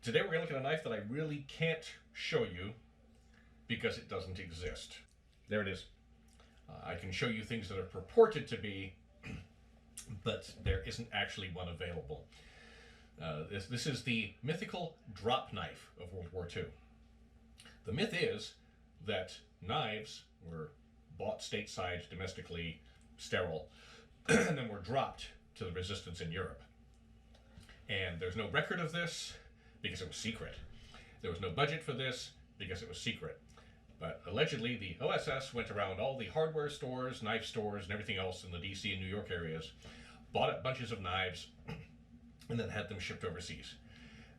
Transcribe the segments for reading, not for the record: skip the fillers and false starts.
Today we're going to look at a knife that I really can't show you because it doesn't exist. There it is. I can show you things that are purported to be, but there isn't actually one available. This is the Mythical drop knife of World War II. The myth is that knives were bought stateside, domestically, sterile, and then were dropped to the resistance in Europe. And there's no record of this because it was secret. There was no budget for this because it was secret. But allegedly, the OSS went around all the hardware stores, knife stores, and everything else in the DC and New York areas, bought up bunches of knives, and then had them shipped overseas.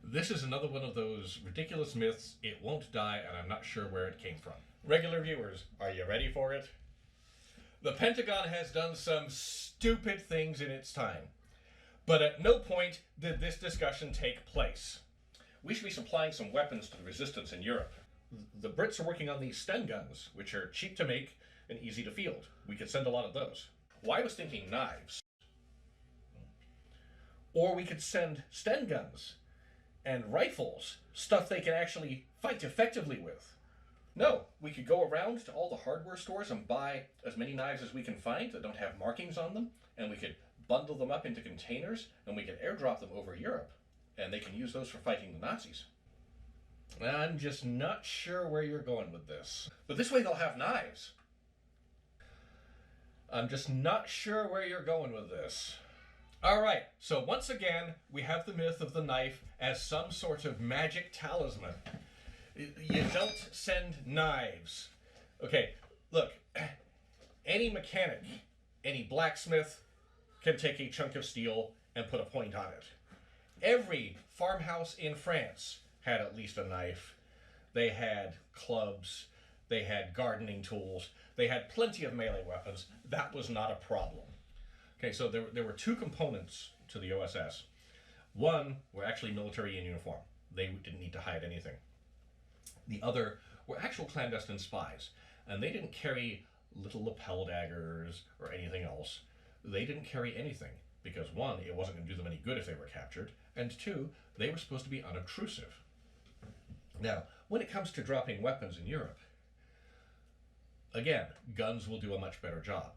This is another one of those ridiculous myths. It won't die, and I'm not sure where it came from. Regular viewers, are you ready for it? The Pentagon has done some stupid things in its time, but at no point did this discussion take place. We should be supplying some weapons to the resistance in Europe. The Brits are working on these Sten guns, which are cheap to make and easy to field. We could send a lot of those. Well, I was thinking knives. Or we could send Sten guns and rifles, stuff they can actually fight effectively with. No, we could go around to all the hardware stores and buy as many knives as we can find that don't have markings on them, and we could bundle them up into containers, and we could airdrop them over Europe, and they can use those for fighting the Nazis. I'm just not sure where you're going with this. But this way they'll have knives. I'm just not sure where you're going with this. Alright, so once again, we have the myth of the knife as some sort of magic talisman. You don't send knives. Okay, look, any mechanic, any blacksmith can take a chunk of steel and put a point on it. Every farmhouse in France had at least a knife. They had clubs, they had gardening tools, they had plenty of melee weapons. That was not a problem. Okay, so there were two components to the OSS. One were actually military in uniform. They didn't need to hide anything. The other were actual clandestine spies, and they didn't carry little lapel daggers or anything else. They didn't carry anything because, one, it wasn't going to do them any good if they were captured, and two, they were supposed to be unobtrusive. Now, when it comes to dropping weapons in Europe, again, guns will do a much better job.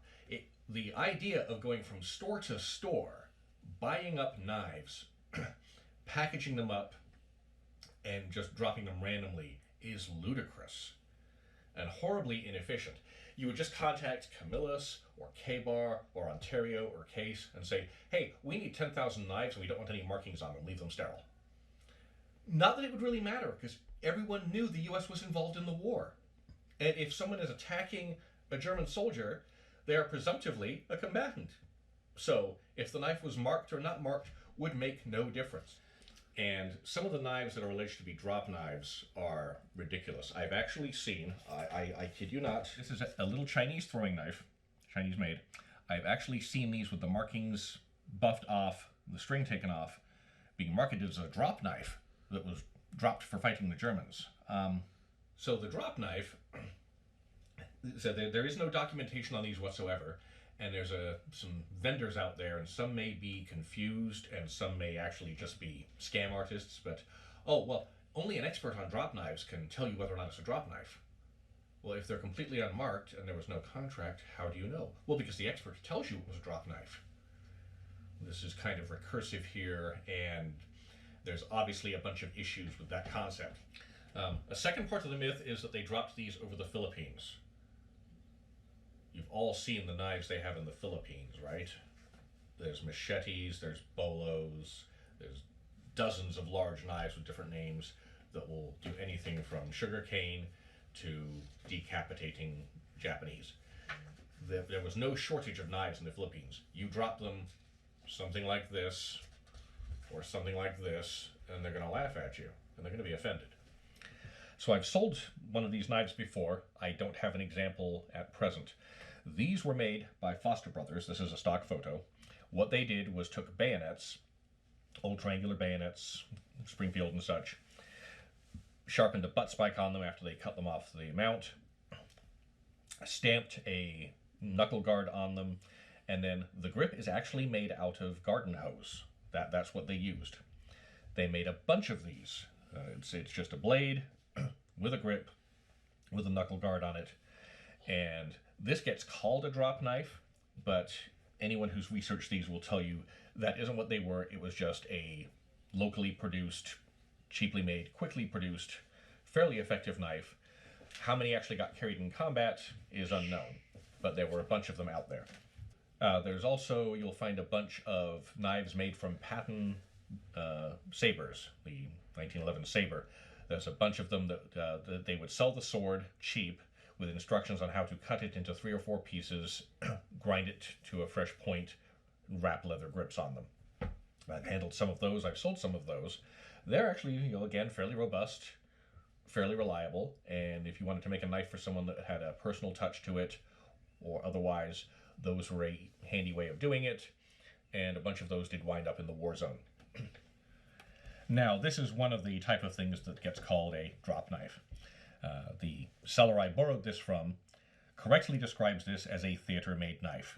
The idea of going from store to store, buying up knives, packaging them up, and just dropping them randomly is ludicrous and horribly inefficient. You would just contact Camillus or K-Bar or Ontario or Case and say, hey, we need 10,000 knives and we don't want any markings on them, leave them sterile. Not that it would really matter, because everyone knew the US was involved in the war. And if someone is attacking a German soldier, they are presumptively a combatant. So if the knife was marked or not marked would make no difference. And some of the knives that are alleged to be drop knives are ridiculous. I've actually seen, I kid you not, this is a little Chinese throwing knife, Chinese made. I've actually seen these with the markings buffed off, the string taken off, being marketed as a drop knife that was dropped for fighting the Germans. So the drop knife, so there is no documentation on these whatsoever, and there's some vendors out there, and some may be confused, and some may actually just be scam artists, but, oh, well, only an expert on drop knives can tell you whether or not it's a drop knife. Well, if they're completely unmarked and there was no contract, how do you know? Well, because the expert tells you it was a drop knife. This is kind of recursive here, and there's obviously a bunch of issues with that concept. A second part of the myth is that they dropped these over the Philippines. You've all seen the knives they have in the Philippines, right? There's machetes, there's bolos, there's dozens of large knives with different names that will do anything from sugarcane to decapitating Japanese. There was no shortage of knives in the Philippines. You drop them something like this or something like this, and they're going to laugh at you, and they're going to be offended. So I've sold one of these knives before. I don't have an example at present. These were made by Foster Brothers. This is a stock photo. What they did was took bayonets, old triangular bayonets, Springfield and such, sharpened a butt spike on them after they cut them off the mount, stamped a knuckle guard on them, and then the grip is actually made out of garden hose. That's what they used. They made a bunch of these. It's just a blade with a grip, with a knuckle guard on it. And this gets called a drop knife, but anyone who's researched these will tell you that isn't what they were. It was just a locally produced, cheaply made, quickly produced, fairly effective knife. How many actually got carried in combat is unknown, but there were a bunch of them out there. There's also, you'll find a bunch of knives made from Patton sabers, the 1911 saber. There's a bunch of them that they would sell the sword cheap with instructions on how to cut it into 3 or 4 pieces, grind it to a fresh point, wrap leather grips on them. I've handled some of those. I've sold some of those. They're actually, again, fairly robust, fairly reliable, and if you wanted to make a knife for someone that had a personal touch to it, or otherwise, those were a handy way of doing it, and a bunch of those did wind up in the war zone. Now, this is one of the type of things that gets called a drop knife. The seller I borrowed this from correctly describes this as a theater-made knife.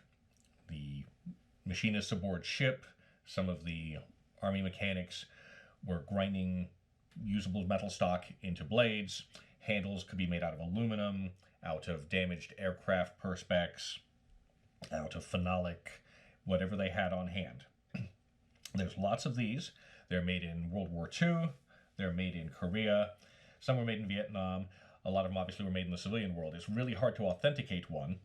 The machinists aboard ship, some of the army mechanics were grinding usable metal stock into blades. Handles could be made out of aluminum, out of damaged aircraft perspex, out of phenolic, whatever they had on hand. There's lots of these. They're made in World War II. They're made in Korea. Some were made in Vietnam. A lot of them obviously were made in the civilian world. It's really hard to authenticate one,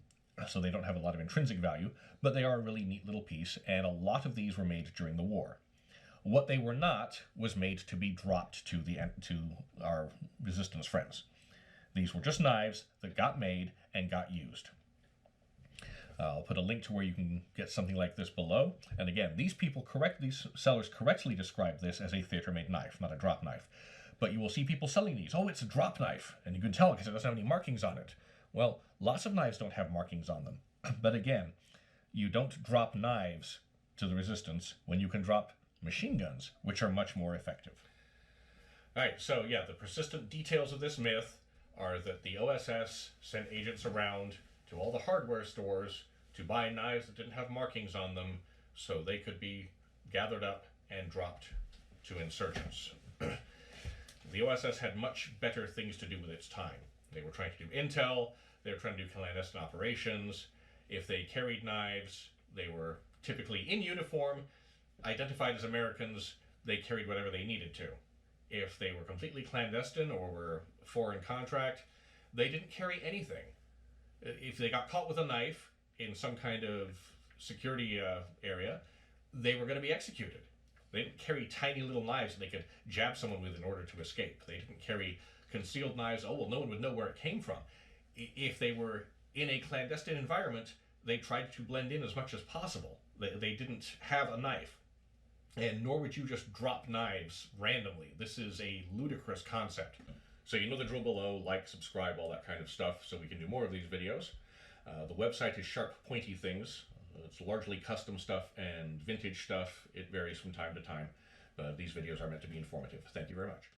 so they don't have a lot of intrinsic value, but they are a really neat little piece, and a lot of these were made during the war. What they were not was made to be dropped to our resistance friends. These were just knives that got made and got used. I'll put a link to where you can get something like this below. And again, these sellers correctly describe this as a theater-made knife, not a drop knife. But you will see people selling these. Oh, it's a drop knife. And you can tell because it doesn't have any markings on it. Well, lots of knives don't have markings on them. But again, you don't drop knives to the resistance when you can drop machine guns, which are much more effective. All right, so yeah, the persistent details of this myth are that the OSS sent agents around to all the hardware stores to buy knives that didn't have markings on them so they could be gathered up and dropped to insurgents. The OSS had much better things to do with its time. They were trying to do intel, they were trying to do clandestine operations. If they carried knives, they were typically in uniform, identified as Americans, they carried whatever they needed to. If they were completely clandestine or were foreign contract, they didn't carry anything. If they got caught with a knife in some kind of security area, they were going to be executed. They didn't carry tiny little knives that they could jab someone with in order to escape. They didn't carry concealed knives. Oh, well, no one would know where it came from. If they were in a clandestine environment, they tried to blend in as much as possible. They didn't have a knife. And nor would you just drop knives randomly. This is a ludicrous concept. So you know the drill below, like, subscribe, all that kind of stuff, so we can do more of these videos. The website is Sharp Pointy Things. It's largely custom stuff and vintage stuff. It varies from time to time. These videos are meant to be informative. Thank you very much.